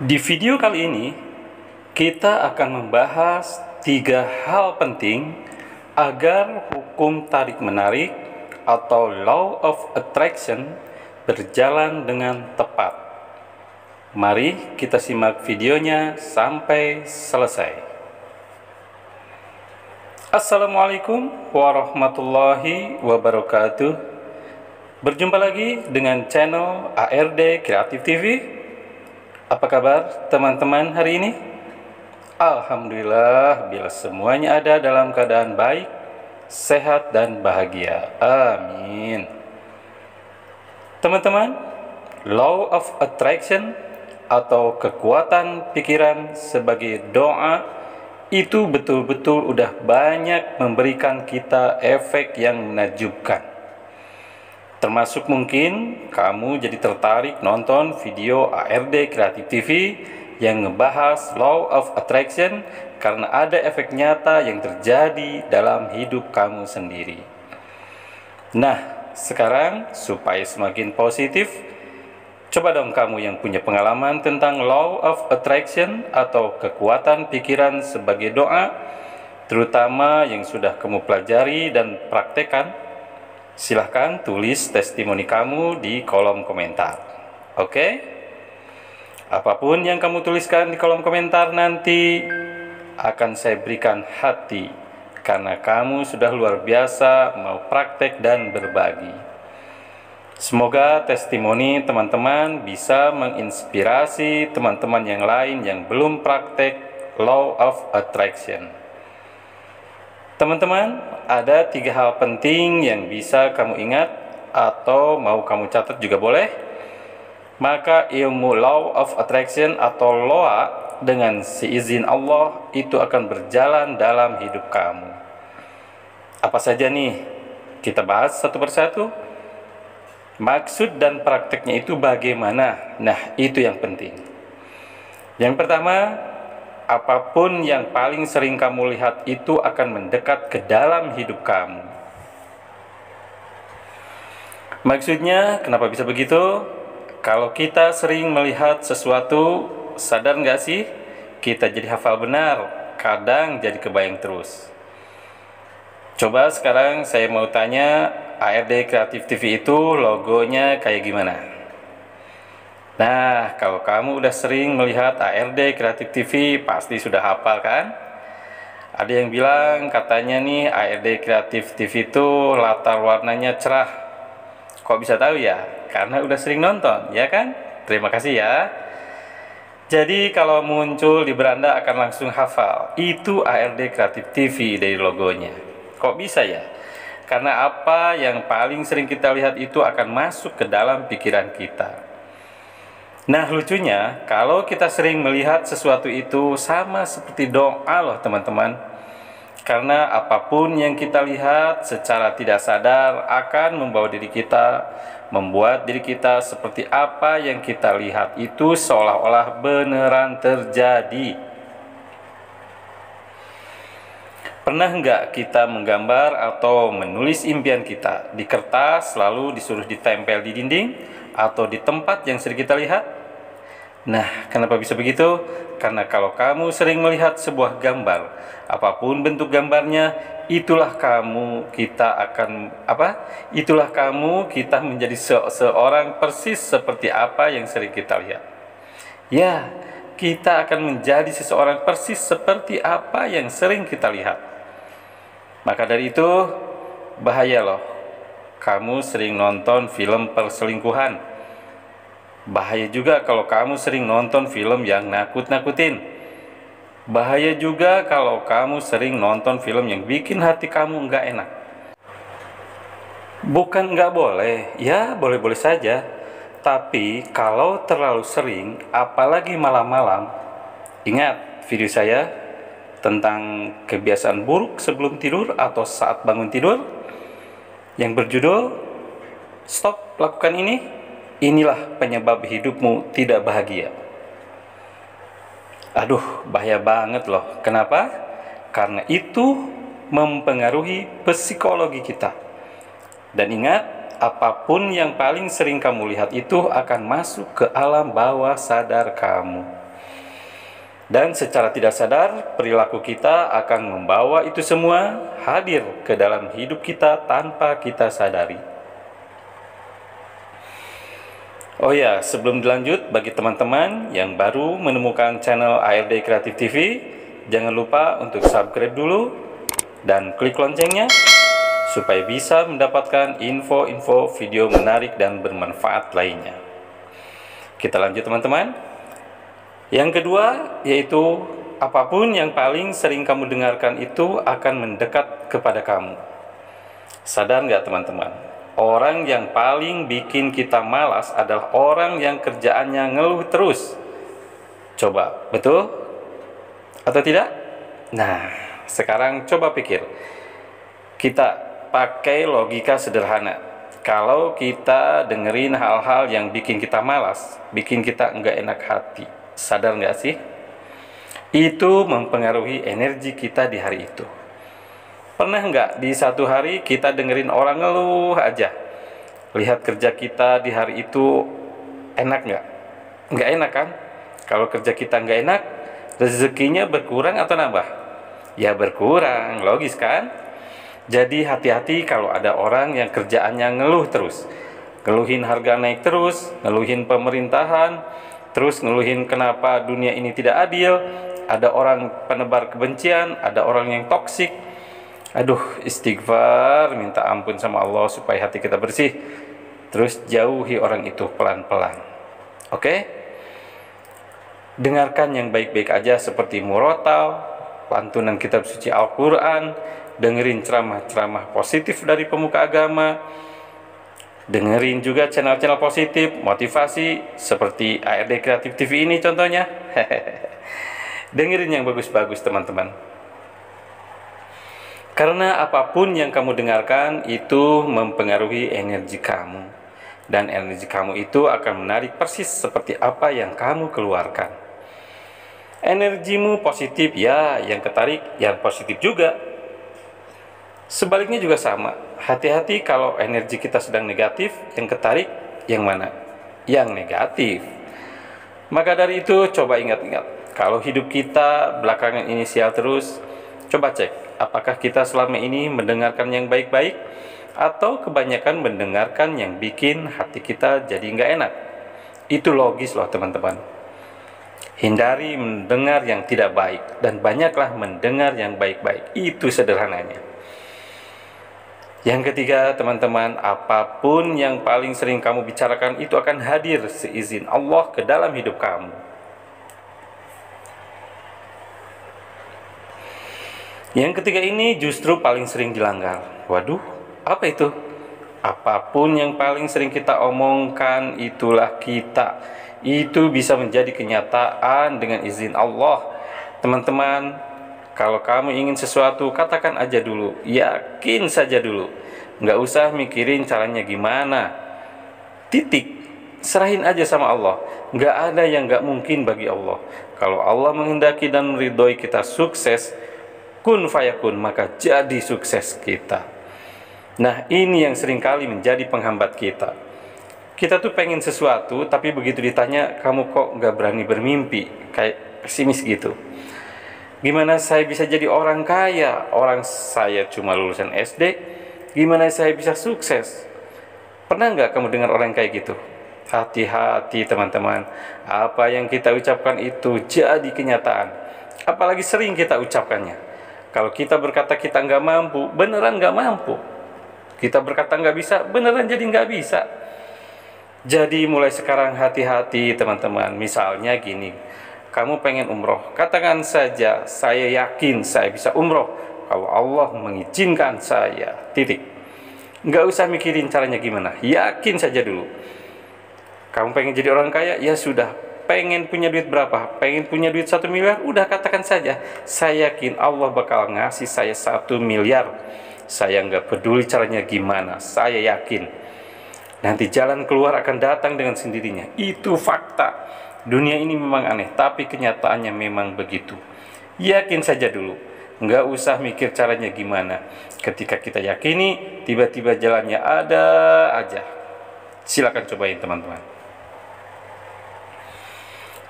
Di video kali ini, kita akan membahas 3 hal penting agar hukum tarik-menarik atau Law of Attraction berjalan dengan tepat. Mari kita simak videonya sampai selesai. Assalamualaikum warahmatullahi wabarakatuh. Berjumpa lagi dengan channel ARD Kreatif TV. Apa kabar teman-teman hari ini? Alhamdulillah, bila semuanya ada dalam keadaan baik, sehat dan bahagia. Amin. Teman-teman, Law of Attraction atau kekuatan pikiran sebagai doa itu betul-betul udah banyak memberikan kita efek yang menakjubkan. Termasuk mungkin kamu jadi tertarik nonton video ARD Kreatif TV yang ngebahas Law of Attraction karena ada efek nyata yang terjadi dalam hidup kamu sendiri. Nah, sekarang supaya semakin positif, coba dong kamu yang punya pengalaman tentang Law of Attraction atau kekuatan pikiran sebagai doa, terutama yang sudah kamu pelajari dan praktekkan, silahkan tulis testimoni kamu di kolom komentar. Oke? Apapun yang kamu tuliskan di kolom komentar nanti akan saya berikan hati, karena kamu sudah luar biasa mau praktek dan berbagi. Semoga testimoni teman-teman bisa menginspirasi teman-teman yang lain yang belum praktek Law of Attraction. Teman-teman, ada 3 hal penting yang bisa kamu ingat atau mau kamu catat juga boleh. Maka ilmu Law of Attraction atau LOA dengan seizin Allah itu akan berjalan dalam hidup kamu. Apa saja nih? Kita bahas satu persatu. Maksud dan prakteknya itu bagaimana? Nah, itu yang penting. Yang pertama, apapun yang paling sering kamu lihat itu akan mendekat ke dalam hidup kamu. Maksudnya, kenapa bisa begitu? Kalau kita sering melihat sesuatu, sadar nggak sih? Kita jadi hafal benar, kadang jadi kebayang terus. Coba sekarang saya mau tanya, ARD Kreatif TV itu logonya kayak gimana? Nah, kalau kamu udah sering melihat ARD Kreatif TV, pasti sudah hafal kan? Ada yang bilang katanya nih ARD Kreatif TV itu latar warnanya cerah. Kok bisa tahu ya? Karena udah sering nonton, ya kan? Terima kasih ya. Jadi kalau muncul di beranda akan langsung hafal. Itu ARD Kreatif TV dari logonya. Kok bisa ya? Karena apa yang paling sering kita lihat itu akan masuk ke dalam pikiran kita. Nah, lucunya kalau kita sering melihat sesuatu itu sama seperti doa loh teman-teman. Karena apapun yang kita lihat secara tidak sadar akan membawa diri kita, membuat diri kita seperti apa yang kita lihat itu seolah-olah beneran terjadi. Pernah nggak kita menggambar atau menulis impian kita di kertas lalu disuruh ditempel di dinding atau di tempat yang sering kita lihat? Nah, kenapa bisa begitu? Karena kalau kamu sering melihat sebuah gambar, apapun bentuk gambarnya, itulah kamu kita menjadi seorang persis seperti apa yang sering kita lihat. Ya, kita akan menjadi seseorang persis seperti apa yang sering kita lihat. Maka dari itu, bahaya loh kamu sering nonton film perselingkuhan. Bahaya juga kalau kamu sering nonton film yang nakut-nakutin. Bahaya juga kalau kamu sering nonton film yang bikin hati kamu nggak enak. Bukan nggak boleh, ya boleh-boleh saja. Tapi kalau terlalu sering, apalagi malam-malam, ingat video saya tentang kebiasaan buruk sebelum tidur atau saat bangun tidur yang berjudul "Stop lakukan ini, inilah penyebab hidupmu tidak bahagia." Aduh, bahaya banget loh. Kenapa? Karena itu mempengaruhi psikologi kita. Dan ingat, apapun yang paling sering kamu lihat itu akan masuk ke alam bawah sadar kamu. Dan secara tidak sadar, perilaku kita akan membawa itu semua hadir ke dalam hidup kita tanpa kita sadari. Oh ya, sebelum dilanjut, bagi teman-teman yang baru menemukan channel ARD Kreatif TV, jangan lupa untuk subscribe dulu dan klik loncengnya supaya bisa mendapatkan info-info video menarik dan bermanfaat lainnya. Kita lanjut teman-teman. Yang kedua, yaitu apapun yang paling sering kamu dengarkan itu akan mendekat kepada kamu. Sadar nggak teman-teman? Orang yang paling bikin kita malas adalah orang yang kerjaannya ngeluh terus. Coba, betul? Atau tidak? Nah, sekarang coba pikir. Kita pakai logika sederhana. Kalau kita dengerin hal-hal yang bikin kita malas, bikin kita nggak enak hati, sadar nggak sih? Itu mempengaruhi energi kita di hari itu. Pernah nggak di satu hari kita dengerin orang ngeluh aja? Lihat kerja kita di hari itu enak nggak? Nggak enak kan? Kalau kerja kita nggak enak, rezekinya berkurang atau nambah? Ya berkurang, logis kan? Jadi hati-hati kalau ada orang yang kerjaannya ngeluh terus. Ngeluhin harga naik terus, ngeluhin pemerintahan, terus ngeluhin kenapa dunia ini tidak adil, ada orang penebar kebencian, ada orang yang toksik. Aduh, istighfar, minta ampun sama Allah supaya hati kita bersih. Terus jauhi orang itu pelan-pelan. Oke? Dengarkan yang baik-baik aja seperti murotal, lantunan kitab suci Al-Quran, dengerin ceramah-ceramah positif dari pemuka agama, dengerin juga channel-channel positif, motivasi seperti ARD Kreatif TV ini contohnya. Dengerin yang bagus-bagus teman-teman. Karena apapun yang kamu dengarkan itu mempengaruhi energi kamu. Dan energi kamu itu akan menarik persis seperti apa yang kamu keluarkan. Energimu positif, ya yang ketarik yang positif juga. Sebaliknya juga sama. Hati-hati kalau energi kita sedang negatif, yang ketarik yang mana? Yang negatif. Maka dari itu coba ingat-ingat, kalau hidup kita belakangan ini sial terus, coba cek apakah kita selama ini mendengarkan yang baik-baik atau kebanyakan mendengarkan yang bikin hati kita jadi nggak enak. Itu logis loh teman-teman. Hindari mendengar yang tidak baik dan banyaklah mendengar yang baik-baik. Itu sederhananya. Yang ketiga teman-teman, apapun yang paling sering kamu bicarakan itu akan hadir seizin Allah ke dalam hidup kamu. Yang ketiga ini justru paling sering dilanggar. Waduh, apa itu? Apapun yang paling sering kita omongkan itulah kita. Itu bisa menjadi kenyataan dengan izin Allah. Teman-teman, kalau kamu ingin sesuatu, katakan aja dulu, yakin saja dulu. Nggak usah mikirin caranya gimana. Titik, serahin aja sama Allah. Nggak ada yang nggak mungkin bagi Allah. Kalau Allah menghendaki dan meridhoi kita sukses, kun fayakun, maka jadi sukses kita. Nah, ini yang seringkali menjadi penghambat kita. Kita tuh pengen sesuatu, tapi begitu ditanya, kamu kok nggak berani bermimpi? Kayak pesimis gitu. Gimana saya bisa jadi orang kaya? Orang saya cuma lulusan SD. Gimana saya bisa sukses? Pernah nggak kamu dengar orang kayak gitu? Hati-hati teman-teman. Apa yang kita ucapkan itu jadi kenyataan. Apalagi sering kita ucapkannya. Kalau kita berkata kita nggak mampu, beneran nggak mampu. Kita berkata nggak bisa, beneran jadi nggak bisa. Jadi mulai sekarang hati-hati teman-teman. Misalnya gini, kamu pengen umroh, katakan saja, saya yakin saya bisa umroh kalau Allah mengizinkan saya, titik. Nggak usah mikirin caranya gimana, yakin saja dulu. Kamu pengen jadi orang kaya, ya sudah. Pengen punya duit berapa? Pengen punya duit 1 miliar? Udah katakan saja, saya yakin Allah bakal ngasih saya 1 miliar. Saya nggak peduli caranya gimana, saya yakin. Nanti jalan keluar akan datang dengan sendirinya, itu fakta. Dunia ini memang aneh, tapi kenyataannya memang begitu. Yakin saja dulu, nggak usah mikir caranya gimana. Ketika kita yakini, tiba-tiba jalannya ada aja. Silakan cobain teman-teman.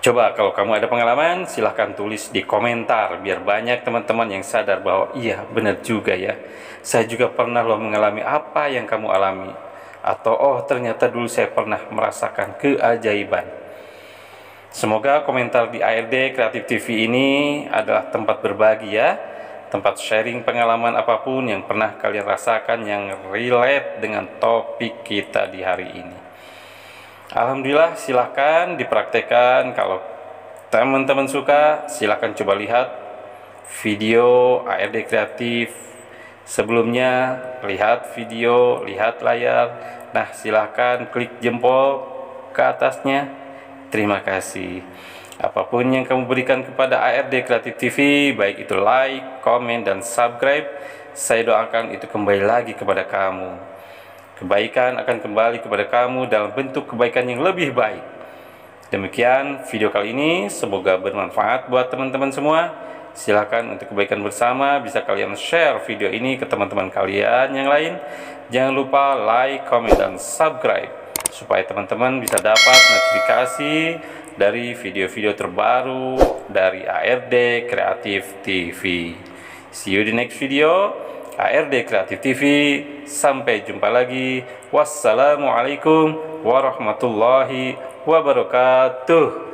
Coba kalau kamu ada pengalaman, silahkan tulis di komentar biar banyak teman-teman yang sadar bahwa iya benar juga ya. Saya juga pernah loh mengalami apa yang kamu alami. Atau oh ternyata dulu saya pernah merasakan keajaiban. Semoga komentar di ARD Kreatif TV ini adalah tempat berbagi ya. Tempat sharing pengalaman apapun yang pernah kalian rasakan yang relate dengan topik kita di hari ini. Alhamdulillah, silahkan dipraktekkan. Kalau teman-teman suka, silahkan coba lihat video ARD Kreatif sebelumnya, lihat video, lihat layar. Nah, silahkan klik jempol ke atasnya. Terima kasih. Apapun yang kamu berikan kepada ARD Kreatif TV, baik itu like, komen, dan subscribe, saya doakan itu kembali lagi kepada kamu. Kebaikan akan kembali kepada kamu dalam bentuk kebaikan yang lebih baik. Demikian video kali ini, semoga bermanfaat buat teman-teman semua. Silakan untuk kebaikan bersama, bisa kalian share video ini ke teman-teman kalian yang lain. Jangan lupa like, comment, dan subscribe supaya teman-teman bisa dapat notifikasi dari video-video terbaru dari ARD Kreatif TV. See you di next video. ARD Kreatif TV, sampai jumpa lagi. Wassalamualaikum warahmatullahi wabarakatuh.